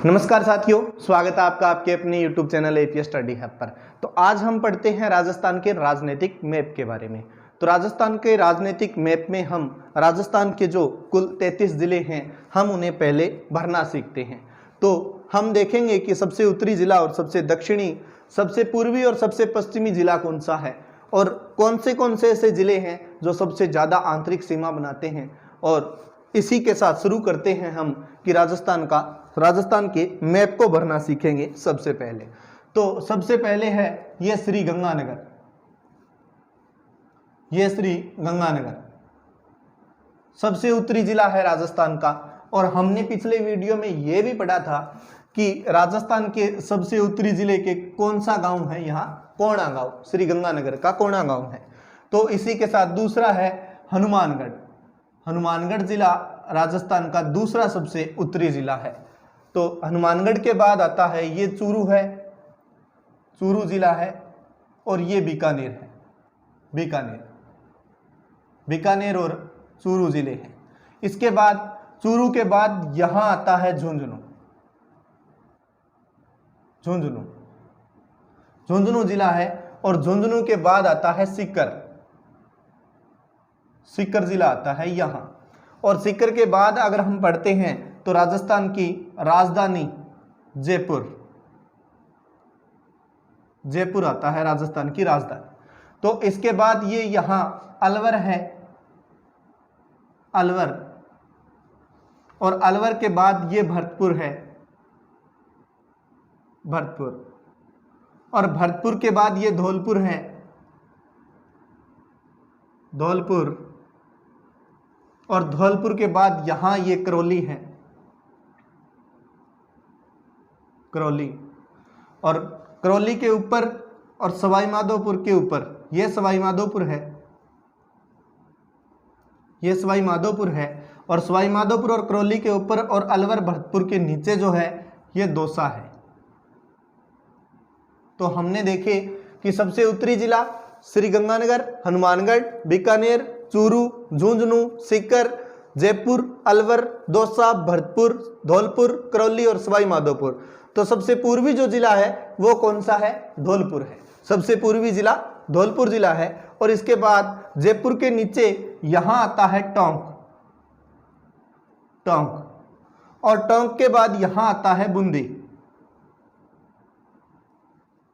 नमस्कार साथियों, स्वागत है आपका आपके अपने YouTube channel APS study hub पर। तो आज हम पढ़ते हैं राजस्थान के राजनीतिक मैप के बारे में। तो राजस्थान के राजनीतिक मैप में हम राजस्थान के जो कुल 33 जिले हैं हम उन्हें पहले भरना सीखते हैं। तो हम देखेंगे कि सबसे उत्तरी जिला और सबसे दक्षिणी, सबसे पूर्वी और सबसे पश्चिमी जिला कौन सा है और कौन से ऐसे जिले हैं जो सबसे ज़्यादा आंतरिक सीमा बनाते हैं। और इसी के साथ शुरू करते हैं हम कि राजस्थान के मैप को भरना सीखेंगे। सबसे पहले तो सबसे पहले है ये श्री गंगानगर। ये श्री गंगानगर सबसे उत्तरी जिला है राजस्थान का। और हमने पिछले वीडियो में ये भी पढ़ा था कि राजस्थान के सबसे उत्तरी जिले के कौन सा गांव है, यहाँ कोणा गांव, श्री गंगानगर का कोणा गांव है। तो इसी के साथ दूसरा है हनुमानगढ़। हनुमानगढ़ जिला राजस्थान का दूसरा सबसे उत्तरी जिला है। तो हनुमानगढ़ के बाद आता है ये चूरू है, चूरू जिला है। और ये बीकानेर है, बीकानेर और चूरू जिले हैं। इसके बाद चूरू के बाद यहां आता है झुंझुनू जिला है। और झुंझुनू के बाद आता है सीकर जिला आता है यहां। और सीकर के बाद अगर हम पढ़ते हैं तो राजस्थान की राजधानी जयपुर आता है, राजस्थान की राजधानी। तो इसके बाद ये यहां अलवर है, अलवर। और अलवर के बाद ये भरतपुर है, भरतपुर। और भरतपुर के बाद ये धौलपुर है, धौलपुर। और धौलपुर के बाद यहां ये करौली है, करौली। और करौली के ऊपर और सवाई माधोपुर के ऊपर ये सवाई माधोपुर है, ये सवाई माधोपुर है। और सवाई माधोपुर और करौली के ऊपर और अलवर भरतपुर के नीचे जो है ये दौसा है। तो हमने देखे कि सबसे उत्तरी जिला श्री गंगानगर, हनुमानगढ़, बीकानेर, चूरू, झुंझुनू, सीकर, जयपुर, अलवर, दौसा, भरतपुर, धौलपुर, करौली और सवाई माधोपुर। तो सबसे पूर्वी जो जिला है वो कौन सा है? धौलपुर है। सबसे पूर्वी जिला धौलपुर जिला है। और इसके बाद जयपुर के नीचे यहां आता है टोंक, और टोंक के बाद यहां आता है बूंदी,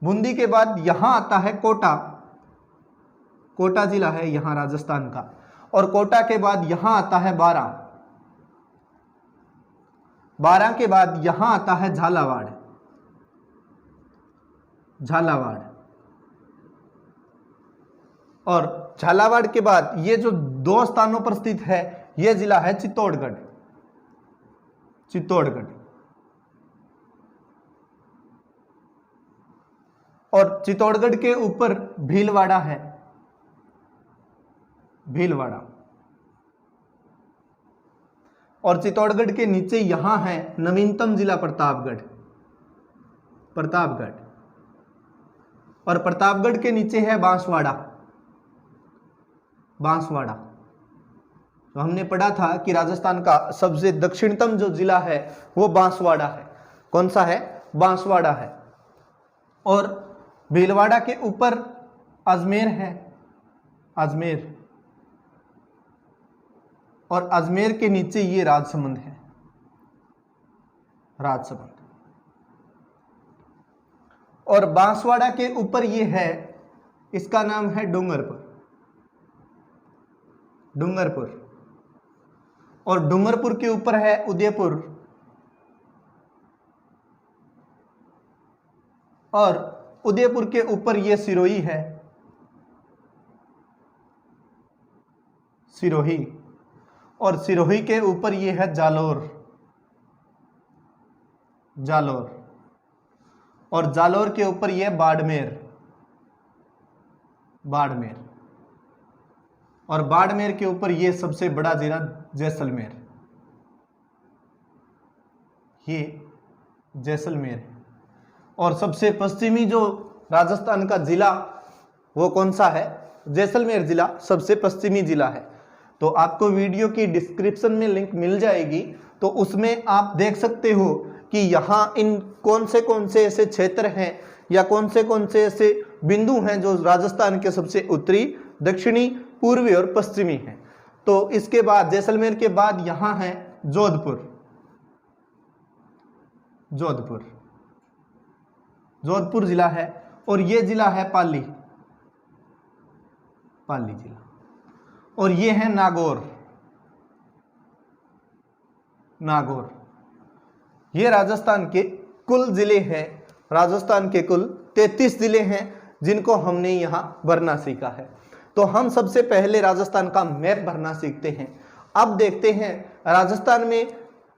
बूंदी के बाद यहां आता है कोटा जिला है यहां राजस्थान का। और कोटा के बाद यहां आता है बारां के बाद यहां आता है झालावाड़, और झालावाड़ के बाद ये जो दो स्थानों पर स्थित है यह जिला है चित्तौड़गढ़। और चित्तौड़गढ़ के ऊपर भीलवाड़ा है, और चित्तौड़गढ़ के नीचे यहां है नवीनतम जिला प्रतापगढ़। और प्रतापगढ़ के नीचे है बांसवाड़ा। तो हमने पढ़ा था कि राजस्थान का सबसे दक्षिणतम जो जिला है वो बांसवाड़ा है। कौन सा है? बांसवाड़ा है। और भीलवाड़ा के ऊपर अजमेर है, और अजमेर के नीचे ये राजसमंद है, और बांसवाड़ा के ऊपर ये है, इसका नाम है डूंगरपुर। और डूंगरपुर के ऊपर है उदयपुर। और उदयपुर के ऊपर ये सिरोही है, और सिरोही के ऊपर ये है जालोर। और जालोर के ऊपर ये बाड़मेर। और बाड़मेर के ऊपर ये सबसे बड़ा जिला जैसलमेर, है। और सबसे पश्चिमी जो राजस्थान का जिला वो कौन सा है? जैसलमेर जिला सबसे पश्चिमी जिला है। तो आपको वीडियो की डिस्क्रिप्शन में लिंक मिल जाएगी, तो उसमें आप देख सकते हो कि यहाँ इन कौन से ऐसे क्षेत्र हैं या कौन से ऐसे बिंदु हैं जो राजस्थान के सबसे उत्तरी, दक्षिणी, पूर्वी और पश्चिमी हैं। तो इसके बाद जैसलमेर के बाद यहाँ है जोधपुर। जोधपुर जिला है, और ये जिला है पाली जिला, और ये है नागौर। ये राजस्थान के कुल जिले हैं। राजस्थान के कुल 33 जिले हैं जिनको हमने यहाँ भरना सीखा है। तो हम सबसे पहले राजस्थान का मैप भरना सीखते हैं। अब देखते हैं राजस्थान में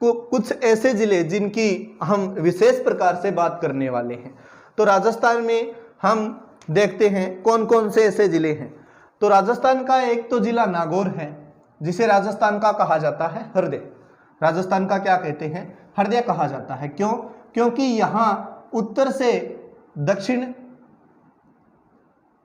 कुछ ऐसे जिले जिनकी हम विशेष प्रकार से बात करने वाले हैं। तो राजस्थान में हम देखते हैं कौन कौन से ऐसे जिले हैं। तो राजस्थान का एक तो जिला नागौर है, जिसे राजस्थान का कहा जाता है हृदय। राजस्थान का क्या कहते हैं? हृदय कहा जाता है। क्यों? क्योंकि यहाँ उत्तर से दक्षिण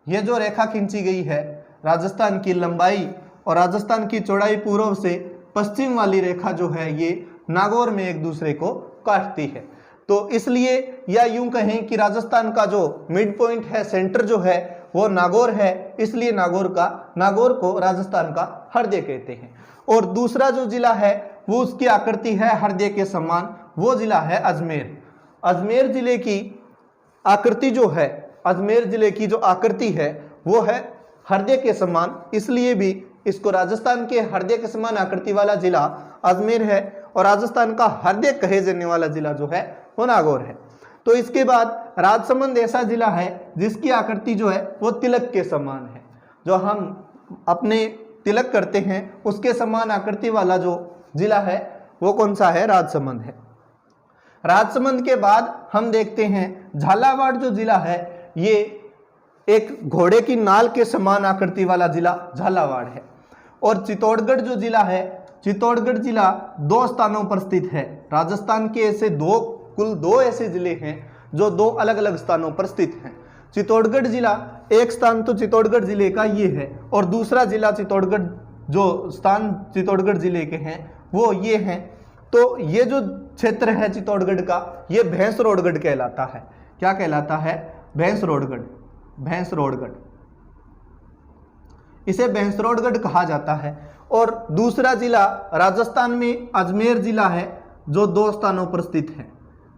ये जो रेखा खींची गई है, राजस्थान की लंबाई और राजस्थान की चौड़ाई पूर्व से पश्चिम वाली रेखा जो है ये नागौर में एक दूसरे को काटती है। तो इसलिए या यूं कहें कि राजस्थान का जो मिड पॉइंट है, सेंटर जो है वो नागौर है, इसलिए नागौर को राजस्थान का हृदय कहते हैं। और दूसरा जो जिला है वो उसकी आकृति है हृदय के समान, वो जिला है अजमेर। अजमेर जिले की आकृति जो है, अजमेर जिले की जो आकृति है वो है हृदय के समान, इसलिए भी इसको राजस्थान के हृदय के समान आकृति वाला जिला अजमेर है, और राजस्थान का हृदय कहे जाने वाला जिला जो है वो नागौर है। तो इसके बाद राजसमंद ऐसा जिला है जिसकी आकृति जो है वो तिलक के समान है। जो हम अपने तिलक करते हैं उसके समान आकृति वाला जो जिला है वो कौन सा है? राजसमंद है। राजसमंद के बाद हम देखते हैं झालावाड़ जो जिला है, ये एक घोड़े की नाल के समान आकृति वाला जिला झालावाड़ है। और चित्तौड़गढ़ जो जिला है, चित्तौड़गढ़ जिला 2 स्थानों पर स्थित है। राजस्थान के ऐसे कुल दो ऐसे जिले हैं जो 2 अलग अलग स्थानों पर स्थित हैं। चित्तौड़गढ़ जिला, एक स्थान तो चित्तौड़गढ़ जिले का ये है, और दूसरा जिला चित्तौड़गढ़ जो स्थान चित्तौड़गढ़ जिले के हैं वो ये हैं। तो ये जो क्षेत्र है चित्तौड़गढ़ का, ये भैंसरोडगढ़ कहलाता है। क्या कहलाता है? भैंसरोडगढ़, इसे भैंसरोडगढ़ कहा जाता है। और दूसरा जिला राजस्थान में अजमेर जिला है जो 2 स्थानों पर स्थित है।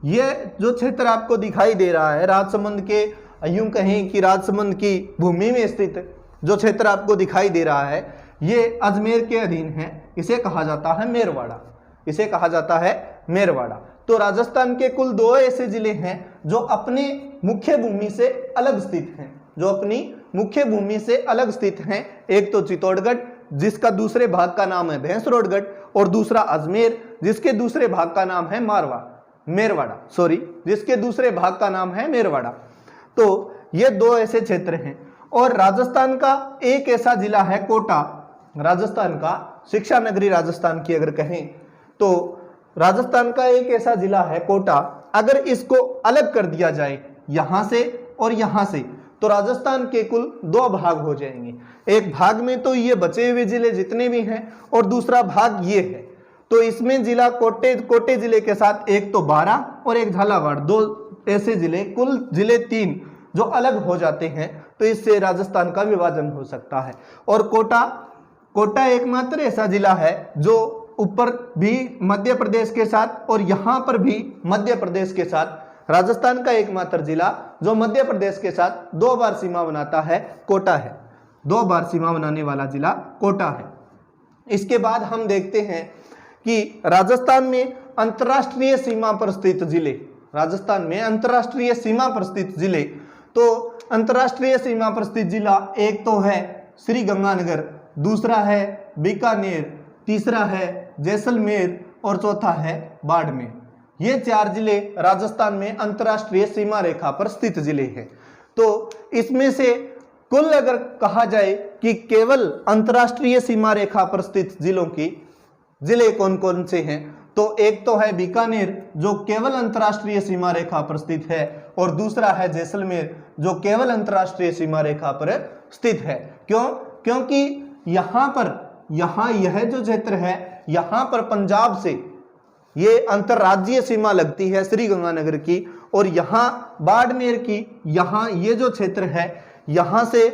ये जो क्षेत्र आपको दिखाई दे रहा है राजसमंद के, यूं कहें कि राजसमंद की भूमि में स्थित जो क्षेत्र आपको दिखाई दे रहा है ये अजमेर के अधीन है। इसे कहा जाता है मेरवाड़ा, इसे कहा जाता है मेरवाड़ा। तो राजस्थान के कुल 2 ऐसे जिले हैं जो अपनी मुख्य भूमि से अलग स्थित हैं, जो अपनी मुख्य भूमि से अलग स्थित हैं। एक तो चित्तौड़गढ़ जिसका दूसरे भाग का नाम है भैंसरोडगढ़, और दूसरा अजमेर जिसके दूसरे भाग का नाम है जिसके दूसरे भाग का नाम है मेरवाड़ा। तो ये 2 ऐसे क्षेत्र हैं। और राजस्थान का एक ऐसा जिला है कोटा। राजस्थान का शिक्षा नगरी राजस्थान की अगर कहें तो राजस्थान का एक ऐसा जिला है कोटा। अगर इसको अलग कर दिया जाए यहां से और यहां से, तो राजस्थान के कुल 2 भाग हो जाएंगे। एक भाग में तो ये बचे हुए जिले जितने भी हैं, और दूसरा भाग ये है। तो इसमें जिला कोटे जिले के साथ एक तो 12 और एक झालावाड़, 2 ऐसे जिले, कुल जिले 3 जो अलग हो जाते हैं। तो इससे राजस्थान का विभाजन हो सकता है। और कोटा एकमात्र ऐसा जिला है जो ऊपर भी मध्य प्रदेश के साथ और यहाँ पर भी मध्य प्रदेश के साथ, राजस्थान का एकमात्र जिला जो मध्य प्रदेश के साथ 2 बार सीमा बनाता है कोटा है। 2 बार सीमा बनाने वाला जिला कोटा है। इसके बाद हम देखते हैं कि राजस्थान में अंतर्राष्ट्रीय सीमा पर स्थित जिले, राजस्थान में अंतर्राष्ट्रीय सीमा पर स्थित जिले, तो अंतर्राष्ट्रीय सीमा पर स्थित जिला एक तो है श्री गंगानगर, दूसरा है बीकानेर, तीसरा है जैसलमेर और चौथा है बाड़मेर। ये 4 जिले राजस्थान में अंतर्राष्ट्रीय सीमा रेखा पर स्थित जिले हैं। तो इसमें से कुल अगर कहा जाए कि केवल अंतर्राष्ट्रीय सीमा रेखा पर स्थित जिले कौन कौन से हैं, तो एक तो है बीकानेर जो केवल अंतर्राष्ट्रीय सीमा रेखा पर स्थित है, और दूसरा है जैसलमेर जो केवल अंतर्राष्ट्रीय सीमा रेखा पर स्थित है। क्यों? क्योंकि यहाँ यह जो क्षेत्र है, यहाँ पर पंजाब से ये अंतर्राज्यीय सीमा लगती है श्रीगंगानगर की। और यहाँ बाड़मेर की, यहाँ ये जो क्षेत्र है, यहाँ से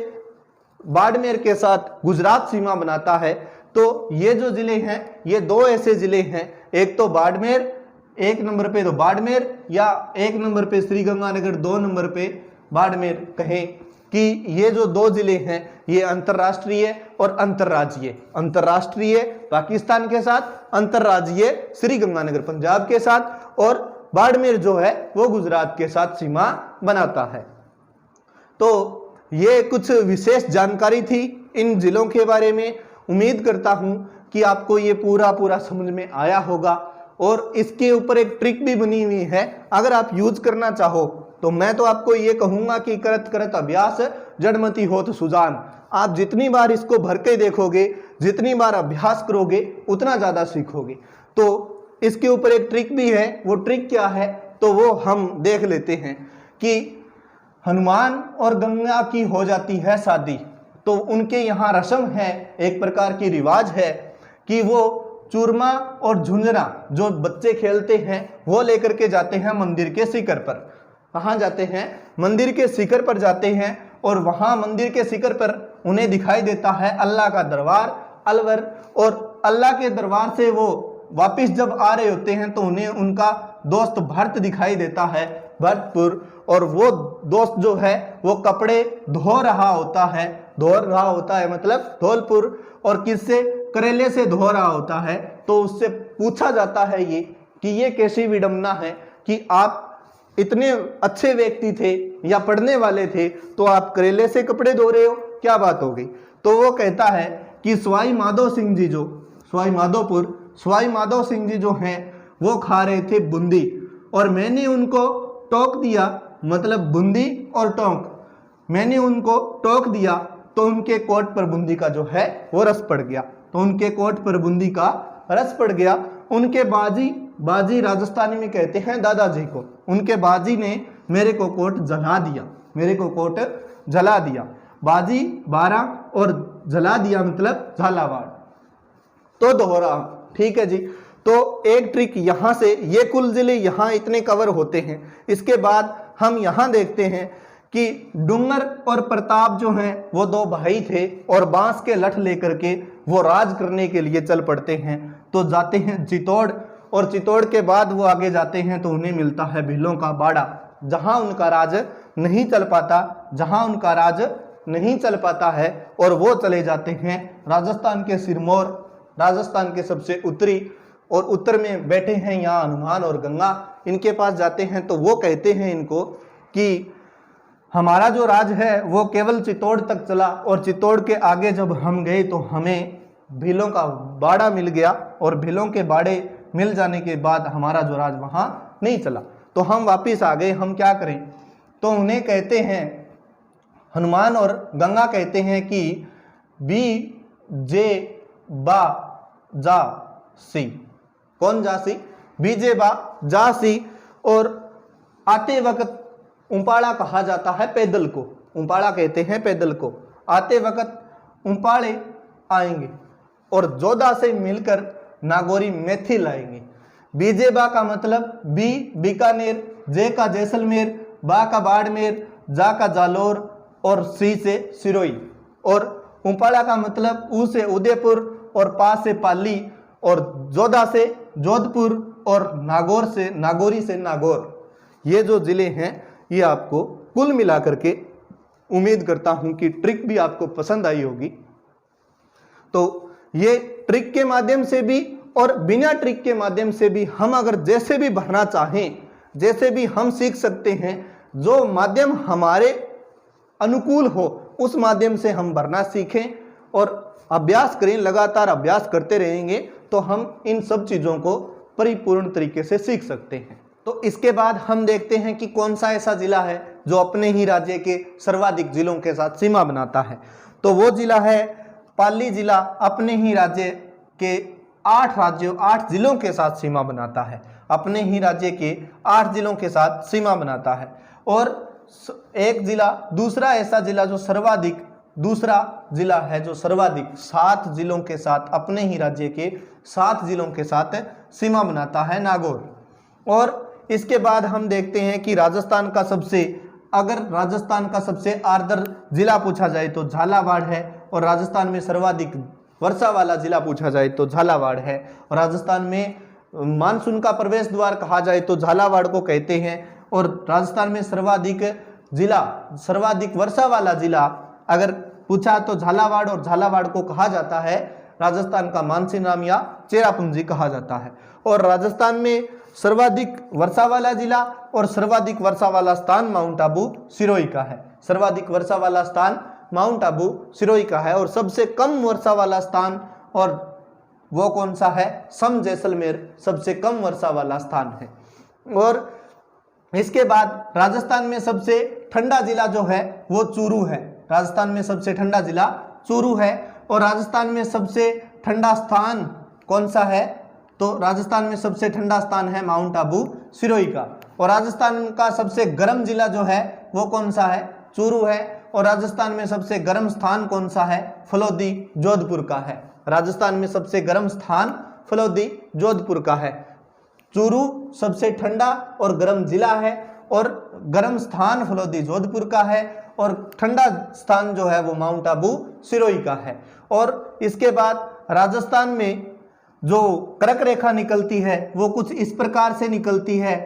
बाड़मेर के साथ गुजरात सीमा बनाता है। तो ये जो जिले हैं, ये दो ऐसे जिले हैं, एक तो बाड़मेर, एक नंबर पे तो बाड़मेर, या एक नंबर पे श्रीगंगानगर, दो नंबर पे बाड़मेर कहें कि ये जो दो जिले हैं ये अंतर्राष्ट्रीय और अंतर्राज्यीय, अंतर्राष्ट्रीय पाकिस्तान के साथ, अंतर्राज्यीय श्रीगंगानगर पंजाब के साथ, और बाड़मेर जो है वो गुजरात के साथ सीमा बनाता है। तो ये कुछ विशेष जानकारी थी इन जिलों के बारे में। उम्मीद करता हूं कि आपको ये पूरा समझ में आया होगा। और इसके ऊपर एक ट्रिक भी बनी हुई है, अगर आप यूज करना चाहो तो मैं तो आपको ये कहूंगा कि करत करत अभ्यास जड़मति होत सुजान। आप जितनी बार इसको भर के देखोगे, जितनी बार अभ्यास करोगे, उतना ज़्यादा सीखोगे। तो इसके ऊपर एक ट्रिक भी है, वो ट्रिक क्या है तो वो हम देख लेते हैं कि हनुमान और गंगा की हो जाती है शादी, तो उनके यहाँ रस्म है, एक प्रकार की रिवाज है कि वो चूरमा और झुंझुना जो बच्चे खेलते हैं वो लेकर के जाते हैं मंदिर के शिखर पर। कहाँ जाते हैं? मंदिर के शिखर पर जाते हैं, और वहाँ मंदिर के शिखर पर उन्हें दिखाई देता है अल्लाह का दरबार अलवर, और अल्लाह के दरबार से वो वापिस जब आ रहे होते हैं तो उन्हें उनका दोस्त भरत दिखाई देता है, भरतपुर, और वो दोस्त जो है वो कपड़े धो रहा होता है मतलब धौलपुर, और किससे? करेले से धो रहा होता है। तो उससे पूछा जाता है ये कि ये कैसी विडंबना है कि आप इतने अच्छे व्यक्ति थे या पढ़ने वाले थे तो आप करेले से कपड़े धो रहे हो, क्या बात हो गई? तो वो कहता है कि सवाई माधो सिंह जी जो सवाई माधो सिंह जी जो हैं वो खा रहे थे बूंदी, और मैंने उनको टोक दिया, मतलब बूंदी और टोंक, मैंने उनको टोक दिया तो उनके कोट पर बूंदी का जो है वो रस पड़ गया, तो उनके कोट पर बूंदी का रस पड़ गया। उनके बाजी राजस्थानी में कहते हैं दादाजी को, उनके बाजी ने मेरे को कोट जला दिया, बाजी 12 और जला दिया मतलब झालावाड़, तो दोहरा। ठीक है जी। तो एक ट्रिक यहाँ से, ये कुल जिले यहाँ इतने कवर होते हैं। इसके बाद हम यहाँ देखते हैं कि डूंगर और प्रताप जो हैं वो दो भाई थे, और बांस के लठ लेकर के वो राज करने के लिए चल पड़ते हैं। तो जाते हैं चित्तौड़, और चित्तौड़ के बाद वो आगे जाते हैं तो उन्हें मिलता है भीलों का बाड़ा, जहाँ उनका राज नहीं चल पाता है, और वो चले जाते हैं राजस्थान के सिरमौर, राजस्थान के सबसे उत्तरी, और उत्तर में बैठे हैं यहाँ हनुमान और गंगा, इनके पास जाते हैं। तो वो कहते हैं इनको कि हमारा जो राज है वो केवल चित्तौड़ तक चला, और चित्तौड़ के आगे जब हम गए तो हमें भीलों का बाड़ा मिल गया, और भीलों के बाड़े मिल जाने के बाद हमारा जो राज वहाँ नहीं चला, तो हम वापिस आ गए, हम क्या करें? तो उन्हें कहते हैं, हनुमान और गंगा कहते हैं कि बी जे बा जा सी, कौन जासी? बीजे बा जासी। और आते वक्त उम्पाड़ा कहा जाता है पैदल को, उम्पाड़ा कहते हैं पैदल को, आते वक्त उम्पाड़े आएंगे, और जोधा से मिलकर नागौरी मेथी लाएंगे। बीजे बा का मतलब बी बीकानेर, जे का जैसलमेर, बा का बाड़मेर, जा का जालोर, और सी से सिरोही, और उम्पाड़ा का मतलब ऊ से उदयपुर, और पा से पाली, और जोधा से जोधपुर, और नागौरी से नागौर। ये जो जिले हैं ये आपको कुल मिलाकर के उम्मीद करता हूं कि ट्रिक भी आपको पसंद आई होगी। तो ये ट्रिक के माध्यम से भी और बिना ट्रिक के माध्यम से भी हम अगर जैसे भी भरना चाहें, जैसे भी हम सीख सकते हैं, जो माध्यम हमारे अनुकूल हो उस माध्यम से हम भरना सीखें और अभ्यास करें। लगातार अभ्यास करते रहेंगे तो हम इन सब चीज़ों को परिपूर्ण तरीके से सीख सकते हैं। तो इसके बाद हम देखते हैं कि कौन सा ऐसा जिला है जो अपने ही राज्य के सर्वाधिक जिलों के साथ सीमा बनाता है। तो वो जिला है पाली जिला, अपने ही राज्य के 8 जिलों के साथ सीमा बनाता है, अपने ही राज्य के 8 जिलों के साथ सीमा बनाता है। और एक जिला, दूसरा ऐसा जिला जो सर्वाधिक दूसरा जिला है जो सर्वाधिक 7 जिलों के साथ, अपने ही राज्य के 7 जिलों के साथ सीमा बनाता है, नागौर। और इसके बाद हम देखते हैं कि राजस्थान का सबसे आर्द्र जिला पूछा जाए तो झालावाड़ है, और राजस्थान में सर्वाधिक वर्षा वाला जिला पूछा जाए तो झालावाड़ है। और राजस्थान में मानसून का प्रवेश द्वार कहा जाए तो झालावाड़ को कहते हैं। और राजस्थान में सर्वाधिक वर्षा वाला जिला अगर पूछा तो झालावाड़, और झालावाड़ को कहा जाता है राजस्थान का मानसीराम या चेरापूंजी कहा जाता है। और राजस्थान में सर्वाधिक वर्षा वाला जिला और सर्वाधिक वर्षा वाला स्थान माउंट आबू सिरोही का है। सर्वाधिक वर्षा वाला स्थान माउंट आबू सिरोही का है, और सबसे कम वर्षा वाला स्थान और वो कौन सा है? सम जैसलमेर सबसे कम वर्षा वाला स्थान है। और इसके बाद राजस्थान में सबसे ठंडा जिला जो है वो चूरू है। राजस्थान में सबसे ठंडा जिला चूरू है। और राजस्थान में सबसे ठंडा स्थान कौन सा है? तो राजस्थान में सबसे ठंडा स्थान है माउंट आबू सिरोही का। और राजस्थान का सबसे गर्म जिला जो है वो कौन सा है? चूरू है। और राजस्थान में सबसे गर्म स्थान कौन सा है? फलोदी जोधपुर का है। राजस्थान में सबसे गर्म स्थान फलोदी जोधपुर का है। चूरू सबसे ठंडा और गर्म जिला है, और गर्म स्थान फलोदी जोधपुर का है, और ठंडा स्थान जो है वो माउंट आबू सिरोही का है। और इसके बाद राजस्थान में जो कर्क रेखा निकलती है वो कुछ इस प्रकार से निकलती है,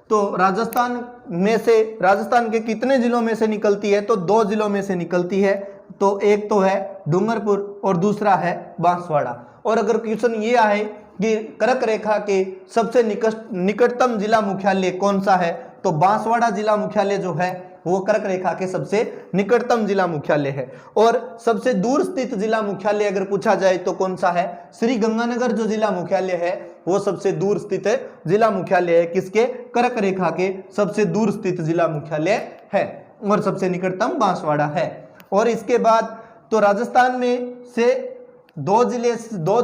तो राजस्थान के कितने जिलों में से निकलती है? तो 2 जिलों में से निकलती है। तो एक तो है डूंगरपुर और दूसरा है बांसवाड़ा। और अगर क्वेश्चन ये आए कि कर्क रेखा के सबसे निकटतम जिला मुख्यालय कौन सा है, तो बांसवाड़ा जिला मुख्यालय जो है वो कर्क रेखा के सबसे निकटतम जिला मुख्यालय है। और सबसे दूर स्थित जिला मुख्यालय अगर पूछा जाए तो कौन सा है? श्री गंगानगर जो जिला मुख्यालय है वो सबसे दूर स्थित जिला मुख्यालय है। किसके? कर्क रेखा के सबसे दूर स्थित जिला मुख्यालय है, और सबसे निकटतम बांसवाड़ा है। और इसके बाद तो राजस्थान में से 2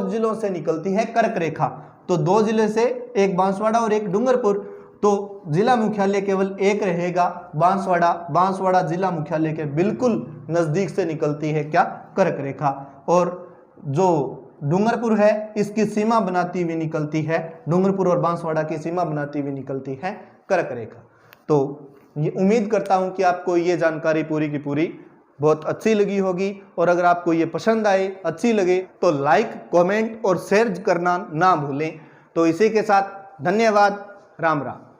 जिलों से निकलती है कर्क रेखा, तो 2 जिले से, एक बांसवाड़ा और एक डूंगरपुर, तो जिला मुख्यालय केवल एक रहेगा बांसवाड़ा। बांसवाड़ा जिला मुख्यालय के बिल्कुल नजदीक से निकलती है क्या? कर्क रेखा। और जो डूंगरपुर है इसकी सीमा बनाती हुई निकलती है, डूंगरपुर और बांसवाड़ा की सीमा बनाती हुई निकलती है कर्क रेखा। तो ये उम्मीद करता हूं कि आपको ये जानकारी पूरी की पूरी बहुत अच्छी लगी होगी। और अगर आपको ये पसंद आए, अच्छी लगे, तो लाइक, कमेंट और शेयर करना ना भूलें। तो इसी के साथ धन्यवाद। राम राम।